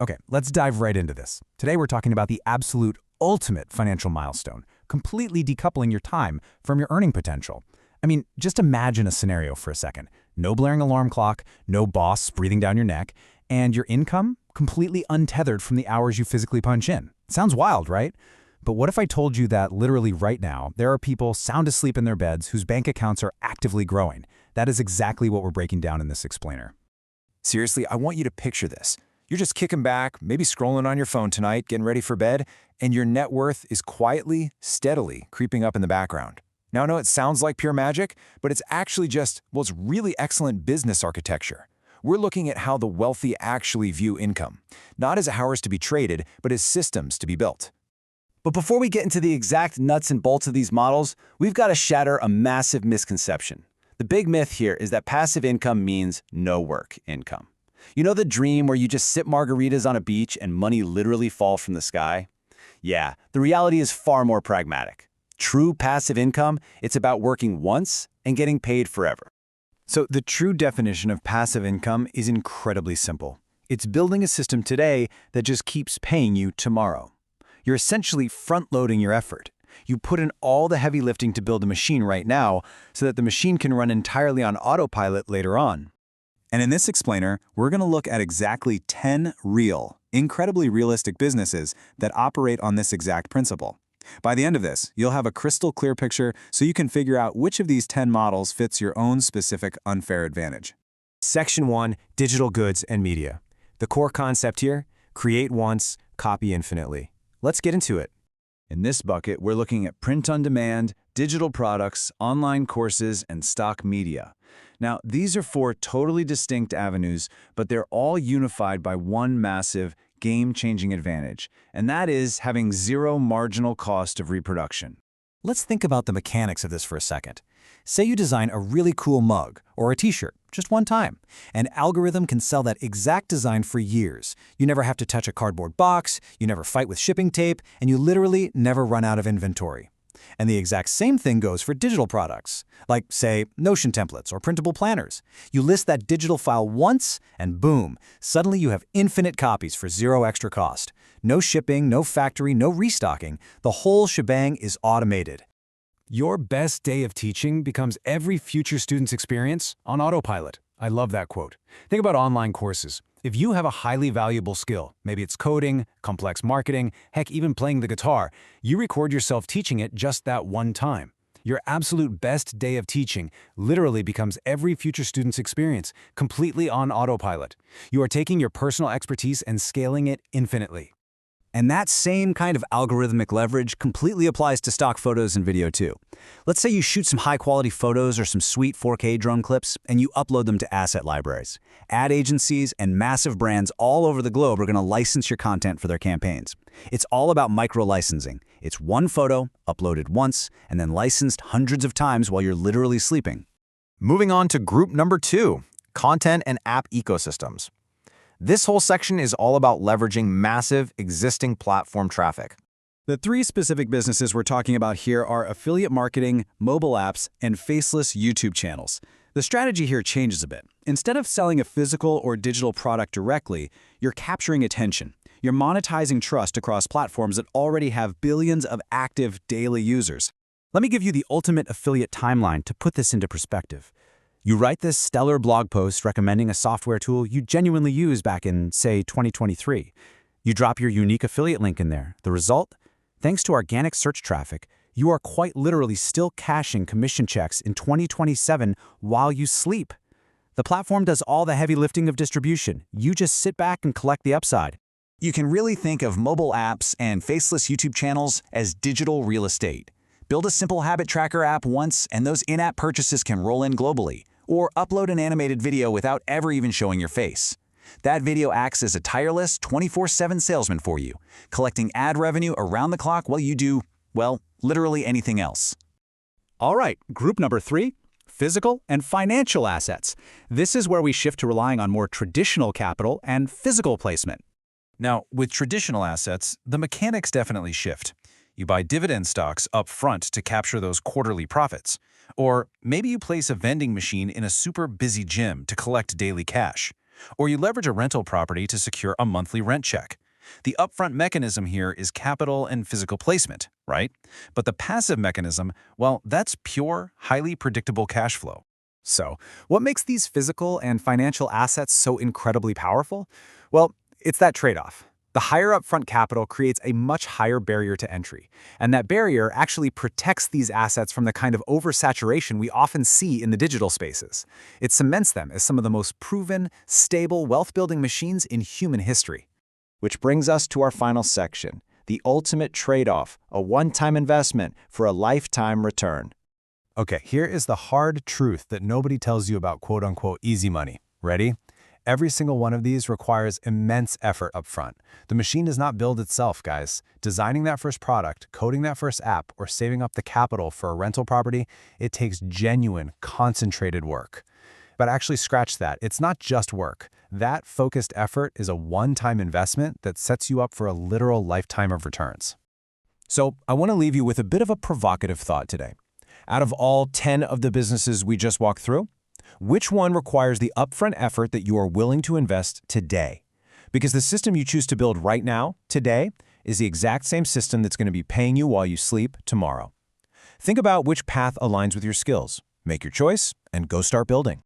Okay, let's dive right into this. Today we're talking about the absolute ultimate financial milestone, completely decoupling your time from your earning potential. I mean, just imagine a scenario for a second. No blaring alarm clock, no boss breathing down your neck, and your income completely untethered from the hours you physically punch in. Sounds wild, right? But what if I told you that literally right now, there are people sound asleep in their beds whose bank accounts are actively growing? That is exactly what we're breaking down in this explainer. Seriously, I want you to picture this. You're just kicking back, maybe scrolling on your phone tonight, getting ready for bed, and your net worth is quietly, steadily creeping up in the background. Now, I know it sounds like pure magic, but it's actually just, well, it's really excellent business architecture. We're looking at how the wealthy actually view income, not as hours to be traded, but as systems to be built. But before we get into the exact nuts and bolts of these models, we've got to shatter a massive misconception. The big myth here is that passive income means no work income. You know the dream where you just sip margaritas on a beach and money literally falls from the sky? Yeah, the reality is far more pragmatic. True passive income, it's about working once and getting paid forever. So the true definition of passive income is incredibly simple. It's building a system today that just keeps paying you tomorrow. You're essentially front-loading your effort. You put in all the heavy lifting to build a machine right now so that the machine can run entirely on autopilot later on. And in this explainer, we're going to look at exactly 10 real, incredibly realistic businesses that operate on this exact principle. By the end of this, you'll have a crystal clear picture so you can figure out which of these 10 models fits your own specific unfair advantage. Section 1, Digital Goods and Media. The core concept here, create once, copy infinitely. Let's get into it. In this bucket, we're looking at print-on-demand, digital products, online courses, and stock media. Now, these are 4 totally distinct avenues, but they're all unified by one massive, game-changing advantage, and that is having zero marginal cost of reproduction. Let's think about the mechanics of this for a second. Say you design a really cool mug or a t-shirt just one time. An algorithm can sell that exact design for years. You never have to touch a cardboard box, you never fight with shipping tape, and you literally never run out of inventory. And the exact same thing goes for digital products, like, say, Notion templates or printable planners. You list that digital file once, and boom, suddenly you have infinite copies for zero extra cost. No shipping, no factory, no restocking. The whole shebang is automated. Your best day of teaching becomes every future student's experience on autopilot. I love that quote. Think about online courses. If you have a highly valuable skill, maybe it's coding, complex marketing, heck, even playing the guitar, you record yourself teaching it just that one time. Your absolute best day of teaching literally becomes every future student's experience, completely on autopilot. You are taking your personal expertise and scaling it infinitely. And that same kind of algorithmic leverage completely applies to stock photos and video too. Let's say you shoot some high-quality photos or some sweet 4K drone clips, and you upload them to asset libraries. Ad agencies and massive brands all over the globe are going to license your content for their campaigns. It's all about micro-licensing. It's one photo, uploaded once, and then licensed hundreds of times while you're literally sleeping. Moving on to group number 2, content and app ecosystems. This whole section is all about leveraging massive existing platform traffic. The 3 specific businesses we're talking about here are affiliate marketing, mobile apps, and faceless YouTube channels. The strategy here changes a bit. Instead of selling a physical or digital product directly, you're capturing attention. You're monetizing trust across platforms that already have billions of active daily users. Let me give you the ultimate affiliate timeline to put this into perspective. You write this stellar blog post recommending a software tool you genuinely use back in, say, 2023. You drop your unique affiliate link in there. The result? Thanks to organic search traffic, you are quite literally still cashing commission checks in 2027 while you sleep. The platform does all the heavy lifting of distribution. You just sit back and collect the upside. You can really think of mobile apps and faceless YouTube channels as digital real estate. Build a simple habit tracker app once, and those in-app purchases can roll in globally. Or upload an animated video without ever even showing your face. That video acts as a tireless 24/7 salesman for you, collecting ad revenue around the clock while you do, well, literally anything else. All right, group number 3, physical and financial assets. This is where we shift to relying on more traditional capital and physical placement. Now, with traditional assets, the mechanics definitely shift. You buy dividend stocks up front to capture those quarterly profits. Or maybe you place a vending machine in a super busy gym to collect daily cash. Or you leverage a rental property to secure a monthly rent check. The upfront mechanism here is capital and physical placement, right? But the passive mechanism, well, that's pure, highly predictable cash flow. So, what makes these physical and financial assets so incredibly powerful? Well, it's that trade-off. The higher upfront capital creates a much higher barrier to entry, and that barrier actually protects these assets from the kind of oversaturation we often see in the digital spaces. It cements them as some of the most proven, stable wealth-building machines in human history. Which brings us to our final section, the ultimate trade-off, a one-time investment for a lifetime return. Okay, here is the hard truth that nobody tells you about quote-unquote easy money. Ready? Every single one of these requires immense effort up front. The machine does not build itself, guys. Designing that first product, coding that first app, or saving up the capital for a rental property, it takes genuine, concentrated work. But actually scratch that. It's not just work. That focused effort is a one-time investment that sets you up for a literal lifetime of returns. So I want to leave you with a bit of a provocative thought today. Out of all 10 of the businesses we just walked through, which one requires the upfront effort that you are willing to invest today? Because the system you choose to build right now, today, is the exact same system that's going to be paying you while you sleep tomorrow. Think about which path aligns with your skills. Make your choice and go start building.